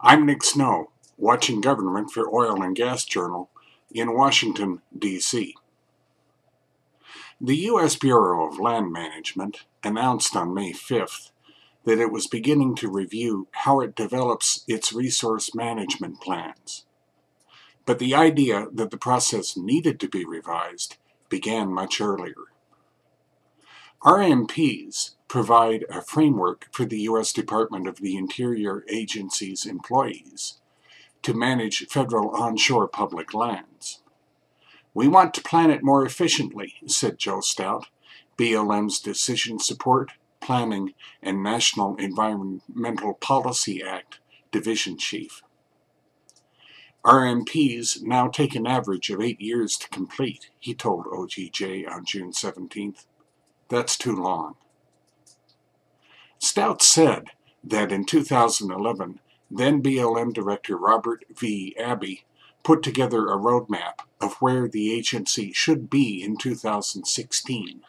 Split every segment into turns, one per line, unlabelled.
I'm Nick Snow, watching Government for Oil and Gas Journal in Washington, D.C. The U.S. Bureau of Land Management announced on May 5th that it was beginning to review how it develops its resource management plans. But the idea that the process needed to be revised began much earlier. RMPs provide a framework for the U.S. Department of the Interior Agency's employees to manage federal onshore public lands. "We want to plan it more efficiently," said Joe Stout, BLM's Decision Support, Planning, and National Environmental Policy Act Division Chief. RMPs now take an average of 8 years to complete, he told OGJ on June 17th. That's too long. Stout said that in 2011, then BLM Director Robert V. Abbey put together a roadmap of where the agency should be in 2016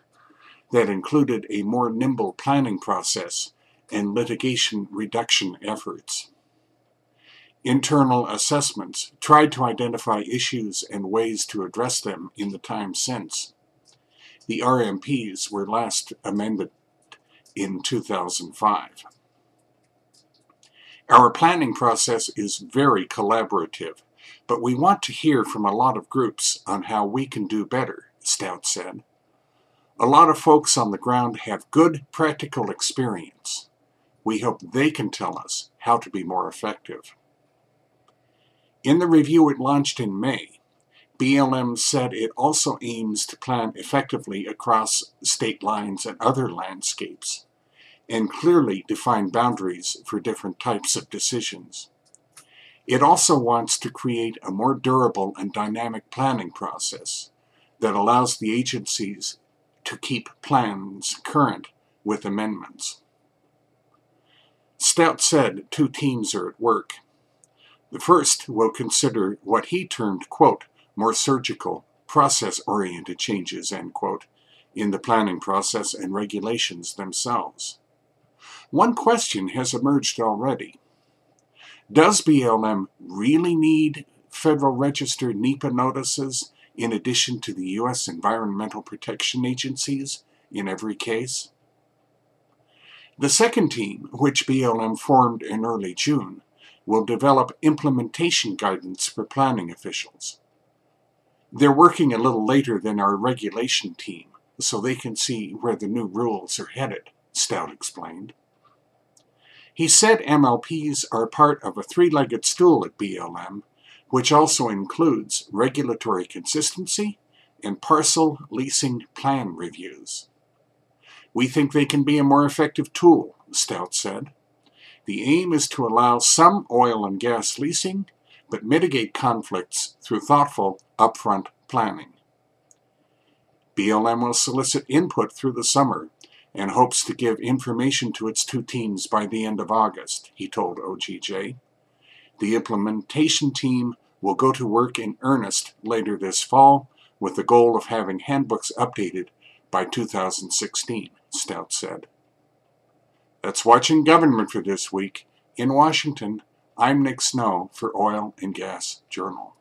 that included a more nimble planning process and litigation reduction efforts. Internal assessments tried to identify issues and ways to address them in the time since. The RMPs were last amended in 2005. Our planning process is very collaborative, but we want to hear from a lot of groups on how we can do better, Stout said. A lot of folks on the ground have good practical experience. We hope they can tell us how to be more effective. In the review it launched in May, BLM said it also aims to plan effectively across state lines and other landscapes, and clearly define boundaries for different types of decisions. It also wants to create a more durable and dynamic planning process that allows the agencies to keep plans current with amendments. Stout said 2 teams are at work. The first will consider what he termed, quote, more surgical, process-oriented changes, end quote, in the planning process and regulations themselves. One question has emerged already. Does BLM really need Federal Register NEPA notices in addition to the U.S. Environmental Protection Agencies in every case? The second team, which BLM formed in early June, will develop implementation guidance for planning officials. They're working a little later than our regulation team, so they can see where the new rules are headed, Stout explained. He said MLPs are part of a 3-legged stool at BLM, which also includes regulatory consistency and parcel leasing plan reviews. "We think they can be a more effective tool," Stout said. "The aim is to allow some oil and gas leasing, but mitigate conflicts through thoughtful, upfront planning." BLM will solicit input through the summer and hopes to give information to its 2 teams by the end of August, he told OGJ. The implementation team will go to work in earnest later this fall with the goal of having handbooks updated by 2016, Stout said. That's Watching Government for this week. In Washington, I'm Nick Snow for Oil and Gas Journal.